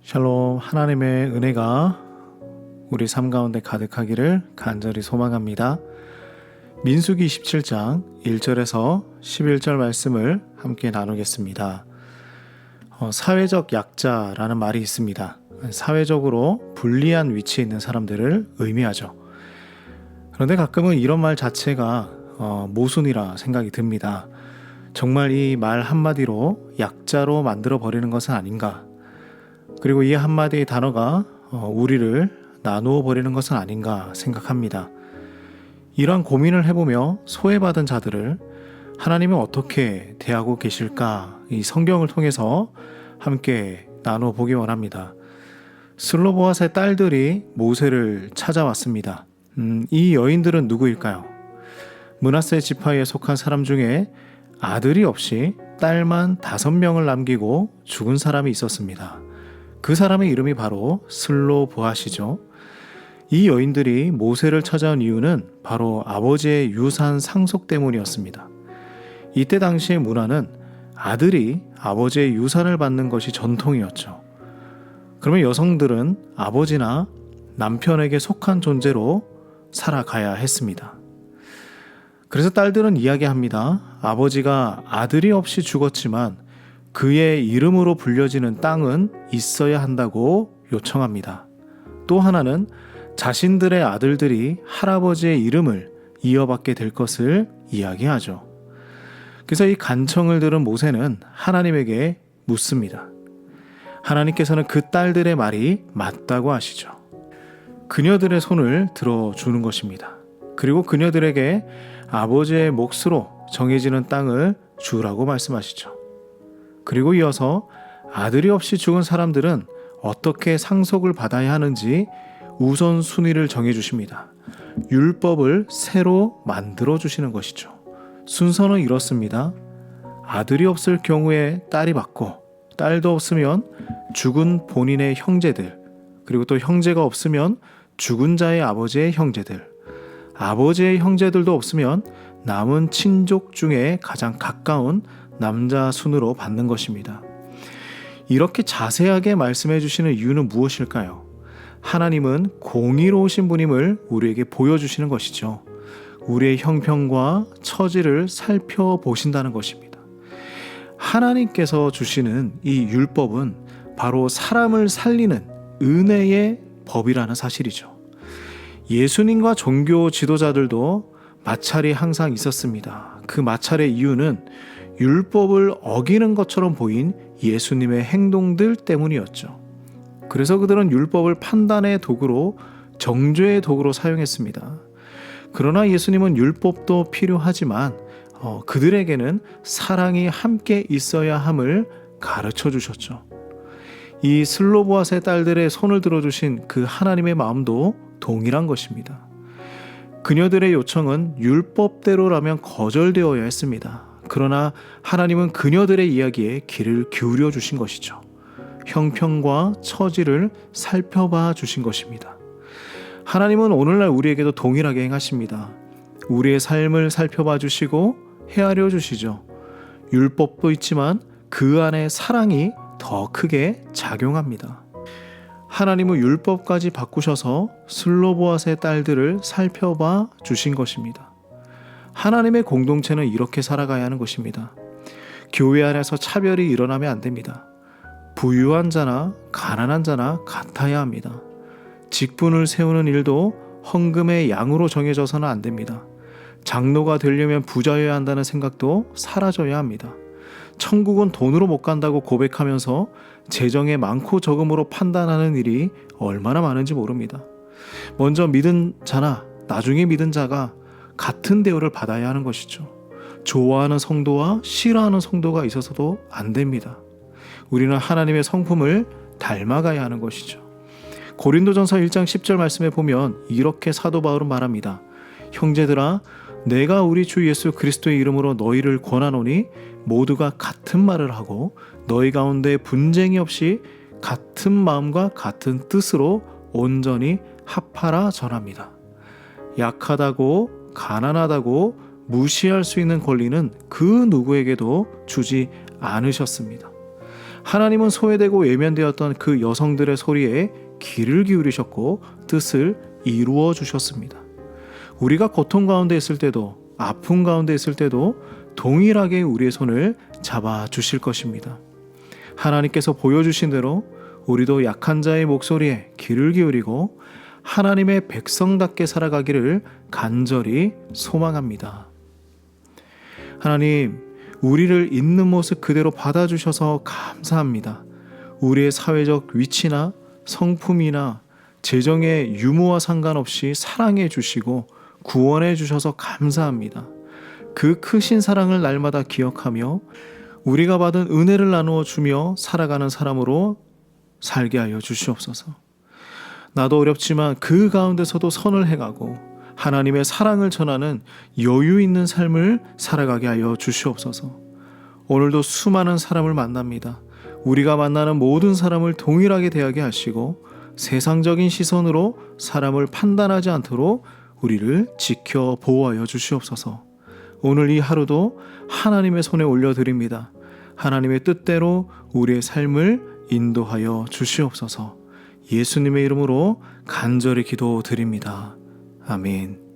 샬롬, 하나님의 은혜가 우리 삶 가운데 가득하기를 간절히 소망합니다. 민수기 27장 1절에서 11절 말씀을 함께 나누겠습니다. 사회적 약자라는 말이 있습니다. 사회적으로 불리한 위치에 있는 사람들을 의미하죠. 그런데 가끔은 이런 말 자체가 모순이라 생각이 듭니다. 정말 이 말 한마디로 약자로 만들어버리는 것은 아닌가? 그리고 이 한마디의 단어가 우리를 나누어 버리는 것은 아닌가 생각합니다. 이러한 고민을 해보며 소외받은 자들을 하나님이 어떻게 대하고 계실까, 이 성경을 통해서 함께 나누어 보기 원합니다. 슬로보앗의 딸들이 모세를 찾아왔습니다. 이 여인들은 누구일까요? 므낫세 지파에 속한 사람 중에 아들이 없이 딸만 5명을 남기고 죽은 사람이 있었습니다. 그 사람의 이름이 바로 슬로보앗이죠. 이 여인들이 모세를 찾아온 이유는 바로 아버지의 유산 상속 때문이었습니다. 이때 당시의 문화는 아들이 아버지의 유산을 받는 것이 전통이었죠. 그러면 여성들은 아버지나 남편에게 속한 존재로 살아가야 했습니다. 그래서 딸들은 이야기합니다. 아버지가 아들이 없이 죽었지만 그의 이름으로 불려지는 땅은 있어야 한다고 요청합니다. 또 하나는 자신들의 아들들이 할아버지의 이름을 이어받게 될 것을 이야기하죠. 그래서 이 간청을 들은 모세는 하나님에게 묻습니다. 하나님께서는 그 딸들의 말이 맞다고 하시죠. 그녀들의 손을 들어주는 것입니다. 그리고 그녀들에게 아버지의 몫으로 정해지는 땅을 주라고 말씀하시죠. 그리고 이어서 아들이 없이 죽은 사람들은 어떻게 상속을 받아야 하는지 우선순위를 정해주십니다. 율법을 새로 만들어주시는 것이죠. 순서는 이렇습니다. 아들이 없을 경우에 딸이 받고, 딸도 없으면 죽은 본인의 형제들, 그리고 또 형제가 없으면 죽은 자의 아버지의 형제들, 아버지의 형제들도 없으면 남은 친족 중에 가장 가까운 남자 순으로 받는 것입니다. 이렇게 자세하게 말씀해 주시는 이유는 무엇일까요? 하나님은 공의로우신 분임을 우리에게 보여주시는 것이죠. 우리의 형편과 처지를 살펴보신다는 것입니다. 하나님께서 주시는 이 율법은 바로 사람을 살리는 은혜의 법이라는 사실이죠. 예수님과 종교 지도자들도 마찰이 항상 있었습니다. 그 마찰의 이유는 율법을 어기는 것처럼 보인 예수님의 행동들 때문이었죠. 그래서 그들은 율법을 판단의 도구로, 정죄의 도구로 사용했습니다. 그러나 예수님은 율법도 필요하지만 그들에게는 사랑이 함께 있어야 함을 가르쳐 주셨죠. 이 슬로보앗의 딸들의 손을 들어주신 그 하나님의 마음도 동일한 것입니다. 그녀들의 요청은 율법대로라면 거절되어야 했습니다. 그러나 하나님은 그녀들의 이야기에 귀를 기울여 주신 것이죠. 형편과 처지를 살펴봐 주신 것입니다. 하나님은 오늘날 우리에게도 동일하게 행하십니다. 우리의 삶을 살펴봐 주시고 헤아려 주시죠. 율법도 있지만 그 안에 사랑이 더 크게 작용합니다. 하나님은 율법까지 바꾸셔서 슬로보앗의 딸들을 살펴봐 주신 것입니다. 하나님의 공동체는 이렇게 살아가야 하는 것입니다. 교회 안에서 차별이 일어나면 안 됩니다. 부유한 자나 가난한 자나 같아야 합니다. 직분을 세우는 일도 헌금의 양으로 정해져서는 안 됩니다. 장로가 되려면 부자여야 한다는 생각도 사라져야 합니다. 천국은 돈으로 못 간다고 고백하면서 재정의 많고 적음으로 판단하는 일이 얼마나 많은지 모릅니다. 먼저 믿은 자나 나중에 믿은 자가 같은 대우를 받아야 하는 것이죠. 좋아하는 성도와 싫어하는 성도가 있어서도 안 됩니다. 우리는 하나님의 성품을 닮아가야 하는 것이죠. 고린도전서 1장 10절 말씀에 보면 이렇게 사도 바울은 말합니다. 형제들아, 내가 우리 주 예수 그리스도의 이름으로 너희를 권하노니 모두가 같은 말을 하고 너희 가운데 분쟁이 없이 같은 마음과 같은 뜻으로 온전히 합하라 전합니다. 약하다고 가난하다고 무시할 수 있는 권리는 그 누구에게도 주지 않으셨습니다. 하나님은 소외되고 외면되었던 그 여성들의 소리에 귀를 기울이셨고 뜻을 이루어 주셨습니다. 우리가 고통 가운데 있을 때도, 아픔 가운데 있을 때도 동일하게 우리의 손을 잡아 주실 것입니다. 하나님께서 보여주신 대로 우리도 약한 자의 목소리에 귀를 기울이고 하나님의 백성답게 살아가기를 간절히 소망합니다. 하나님, 우리를 있는 모습 그대로 받아주셔서 감사합니다. 우리의 사회적 위치나 성품이나 재정의 유무와 상관없이 사랑해 주시고 구원해 주셔서 감사합니다. 그 크신 사랑을 날마다 기억하며 우리가 받은 은혜를 나누어 주며 살아가는 사람으로 살게 하여 주시옵소서. 나도 어렵지만 그 가운데서도 선을 행하고 하나님의 사랑을 전하는 여유 있는 삶을 살아가게 하여 주시옵소서. 오늘도 수많은 사람을 만납니다. 우리가 만나는 모든 사람을 동일하게 대하게 하시고 세상적인 시선으로 사람을 판단하지 않도록 우리를 지켜 보호하여 주시옵소서. 오늘 이 하루도 하나님의 손에 올려드립니다. 하나님의 뜻대로 우리의 삶을 인도하여 주시옵소서. 예수님의 이름으로 간절히 기도드립니다. 아멘.